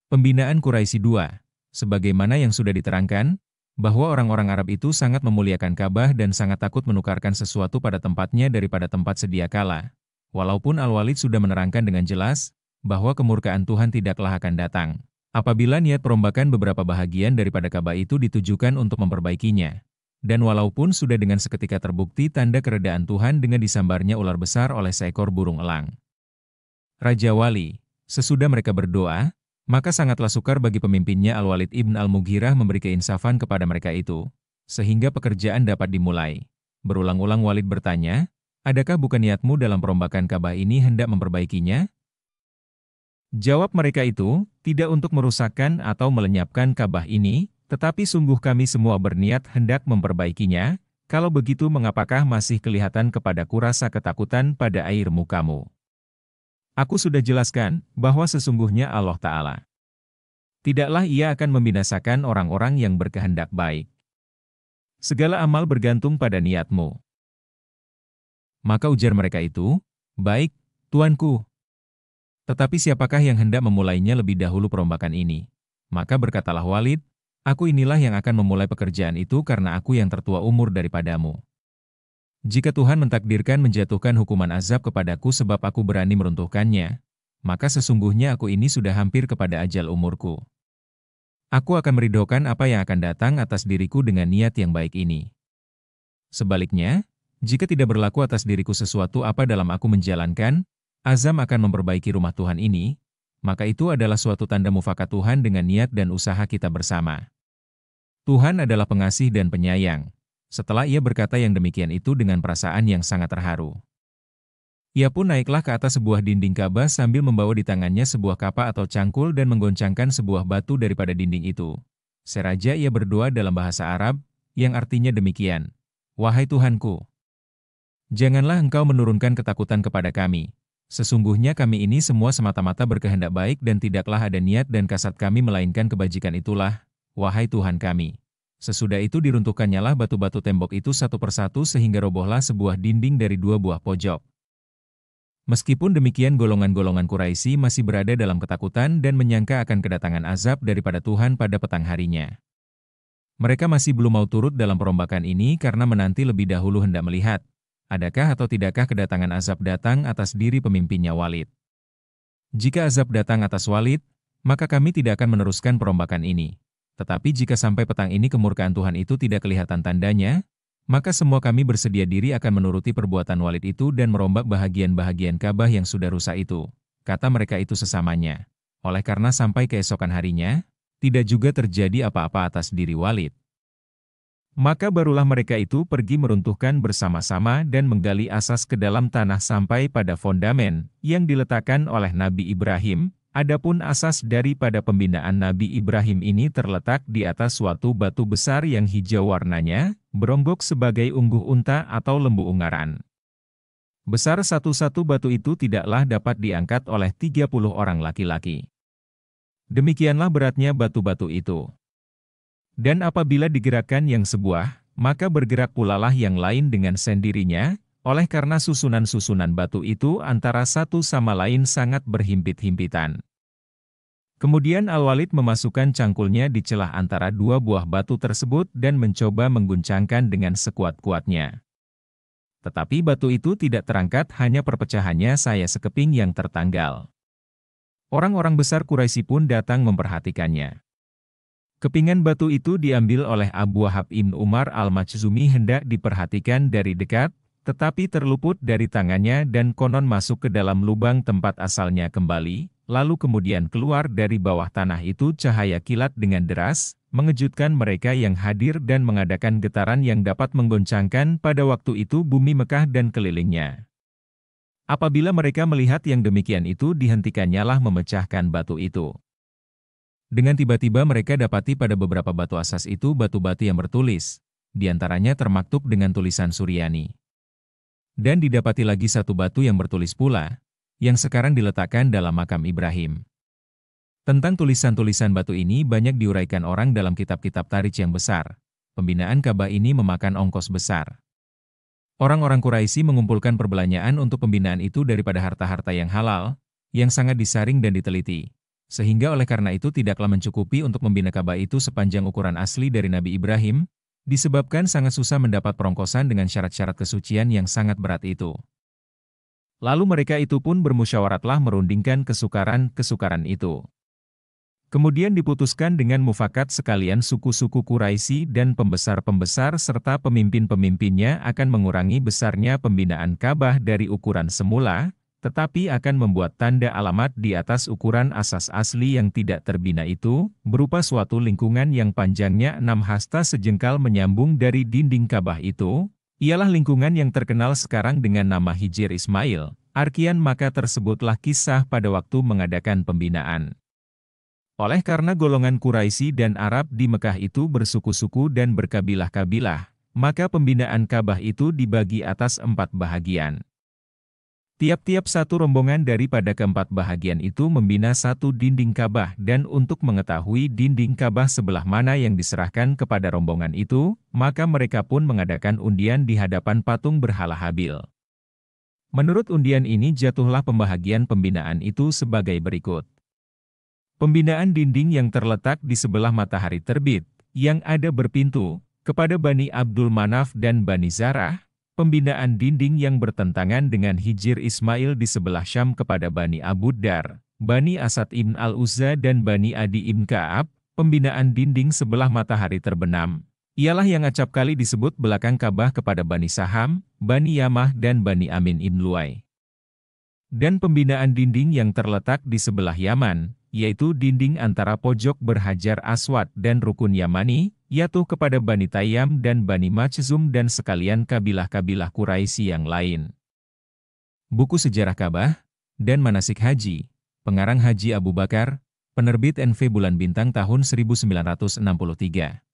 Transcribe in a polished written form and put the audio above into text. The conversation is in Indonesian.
Pembinaan Quraisy II. Sebagaimana yang sudah diterangkan, bahwa orang-orang Arab itu sangat memuliakan Ka'bah dan sangat takut menukarkan sesuatu pada tempatnya daripada tempat sedia kala. Walaupun Al-Walid sudah menerangkan dengan jelas, bahwa kemurkaan Tuhan tidaklah akan datang apabila niat perombakan beberapa bahagian daripada Ka'bah itu ditujukan untuk memperbaikinya. Dan walaupun sudah dengan seketika terbukti tanda keredaan Tuhan dengan disambarnya ular besar oleh seekor burung elang. Raja Wali, sesudah mereka berdoa, maka sangatlah sukar bagi pemimpinnya Al-Walid ibn Al-Mughirah memberi keinsafan kepada mereka itu, sehingga pekerjaan dapat dimulai. Berulang-ulang Walid bertanya, adakah bukan niatmu dalam perombakan Ka'bah ini hendak memperbaikinya? Jawab mereka itu, tidak untuk merusakkan atau melenyapkan Ka'bah ini, tetapi sungguh kami semua berniat hendak memperbaikinya. Kalau begitu mengapakah masih kelihatan kepadaku rasa ketakutan pada air mukamu? Aku sudah jelaskan, bahwa sesungguhnya Allah Ta'ala tidaklah Ia akan membinasakan orang-orang yang berkehendak baik. Segala amal bergantung pada niatmu. Maka ujar mereka itu, baik, Tuanku. Tetapi siapakah yang hendak memulainya lebih dahulu perombakan ini? Maka berkatalah Walid, aku inilah yang akan memulai pekerjaan itu karena aku yang tertua umur daripadamu. Jika Tuhan mentakdirkan menjatuhkan hukuman azab kepadaku sebab aku berani meruntuhkannya, maka sesungguhnya aku ini sudah hampir kepada ajal umurku. Aku akan meridhokan apa yang akan datang atas diriku dengan niat yang baik ini. Sebaliknya, jika tidak berlaku atas diriku sesuatu apa dalam aku menjalankan, azam akan memperbaiki rumah Tuhan ini, maka itu adalah suatu tanda mufakat Tuhan dengan niat dan usaha kita bersama. Tuhan adalah pengasih dan penyayang. Setelah ia berkata yang demikian itu dengan perasaan yang sangat terharu. Ia pun naiklah ke atas sebuah dinding Ka'bah sambil membawa di tangannya sebuah kapa atau cangkul dan menggoncangkan sebuah batu daripada dinding itu. Seraja ia berdoa dalam bahasa Arab, yang artinya demikian, wahai Tuhanku, janganlah engkau menurunkan ketakutan kepada kami. Sesungguhnya kami ini semua semata-mata berkehendak baik dan tidaklah ada niat dan kasat kami melainkan kebajikan itulah, wahai Tuhan kami. Sesudah itu diruntuhkannyalah batu-batu tembok itu satu persatu sehingga robohlah sebuah dinding dari dua buah pojok. Meskipun demikian golongan-golongan Quraisy masih berada dalam ketakutan dan menyangka akan kedatangan azab daripada Tuhan pada petang harinya. Mereka masih belum mau turut dalam perombakan ini karena menanti lebih dahulu hendak melihat, adakah atau tidakkah kedatangan azab datang atas diri pemimpinnya Walid. Jika azab datang atas Walid, maka kami tidak akan meneruskan perombakan ini. Tetapi jika sampai petang ini kemurkaan Tuhan itu tidak kelihatan tandanya, maka semua kami bersedia diri akan menuruti perbuatan Walid itu dan merombak bahagian-bahagian Ka'bah yang sudah rusak itu, kata mereka itu sesamanya. Oleh karena sampai keesokan harinya, tidak juga terjadi apa-apa atas diri Walid. Maka barulah mereka itu pergi meruntuhkan bersama-sama dan menggali asas ke dalam tanah sampai pada fondamen yang diletakkan oleh Nabi Ibrahim. Adapun asas daripada pembinaan Nabi Ibrahim ini terletak di atas suatu batu besar yang hijau warnanya, beronggok sebagai ungguh unta atau lembu ungaran. Besar satu-satu batu itu tidaklah dapat diangkat oleh 30 orang laki-laki. Demikianlah beratnya batu-batu itu. Dan apabila digerakkan yang sebuah, maka bergerak pulalah yang lain dengan sendirinya, oleh karena susunan-susunan batu itu antara satu sama lain sangat berhimpit-himpitan. Kemudian Al-Walid memasukkan cangkulnya di celah antara dua buah batu tersebut dan mencoba mengguncangkan dengan sekuat-kuatnya. Tetapi batu itu tidak terangkat, hanya perpecahannya saya sekeping yang tertanggal. Orang-orang besar Quraisy pun datang memperhatikannya. Kepingan batu itu diambil oleh Abu Wahab ibn Umar al-Makhzumi hendak diperhatikan dari dekat, tetapi terluput dari tangannya dan konon masuk ke dalam lubang tempat asalnya kembali. Lalu kemudian keluar dari bawah tanah itu cahaya kilat dengan deras, mengejutkan mereka yang hadir dan mengadakan getaran yang dapat menggoncangkan pada waktu itu bumi Mekah dan kelilingnya. Apabila mereka melihat yang demikian itu dihentikannya memecahkan batu itu. Dengan tiba-tiba mereka dapati pada beberapa batu asas itu batu-batu yang bertulis, di antaranya termaktub dengan tulisan Suryani. Dan didapati lagi satu batu yang bertulis pula, yang sekarang diletakkan dalam makam Ibrahim. Tentang tulisan-tulisan batu ini banyak diuraikan orang dalam kitab-kitab tarikh yang besar. Pembinaan Ka'bah ini memakan ongkos besar. Orang-orang Quraisy mengumpulkan perbelanjaan untuk pembinaan itu daripada harta-harta yang halal, yang sangat disaring dan diteliti. Sehingga oleh karena itu tidaklah mencukupi untuk membina Ka'bah itu sepanjang ukuran asli dari Nabi Ibrahim, disebabkan sangat susah mendapat perongkosan dengan syarat-syarat kesucian yang sangat berat itu. Lalu mereka itu pun bermusyawaratlah merundingkan kesukaran-kesukaran itu. Kemudian diputuskan dengan mufakat sekalian suku-suku Quraisy dan pembesar-pembesar serta pemimpin-pemimpinnya akan mengurangi besarnya pembinaan Ka'bah dari ukuran semula, tetapi akan membuat tanda alamat di atas ukuran asas asli yang tidak terbina itu, berupa suatu lingkungan yang panjangnya 6 hasta sejengkal menyambung dari dinding Ka'bah itu, ialah lingkungan yang terkenal sekarang dengan nama Hijr Ismail. Arkian maka tersebutlah kisah pada waktu mengadakan pembinaan. Oleh karena golongan Quraisy dan Arab di Mekah itu bersuku-suku dan berkabilah-kabilah, maka pembinaan Ka'bah itu dibagi atas 4 bahagian. Tiap-tiap satu rombongan daripada keempat bahagian itu membina satu dinding Ka'bah dan untuk mengetahui dinding Ka'bah sebelah mana yang diserahkan kepada rombongan itu, maka mereka pun mengadakan undian di hadapan patung berhala Habil. Menurut undian ini jatuhlah pembahagian pembinaan itu sebagai berikut. Pembinaan dinding yang terletak di sebelah matahari terbit, yang ada berpintu, kepada Bani Abdul Manaf dan Bani Zarah. Pembinaan dinding yang bertentangan dengan Hijr Ismail di sebelah Syam kepada Bani Abu Dar, Bani Asad ibn al-Uzza dan Bani Adi ibn Ka'ab. Pembinaan dinding sebelah matahari terbenam, ialah yang acap kali disebut belakang Ka'bah kepada Bani Saham, Bani Yamah dan Bani Amin ibn Luay. Dan pembinaan dinding yang terletak di sebelah Yaman, yaitu dinding antara pojok berhajar Aswad dan Rukun Yamani, yaitu kepada Bani Tayyam dan Bani Makhzum dan sekalian kabilah-kabilah Quraisy yang lain. Buku Sejarah Ka'bah dan Manasik Haji, pengarang Haji Abu Bakar, penerbit NV Bulan Bintang tahun 1963.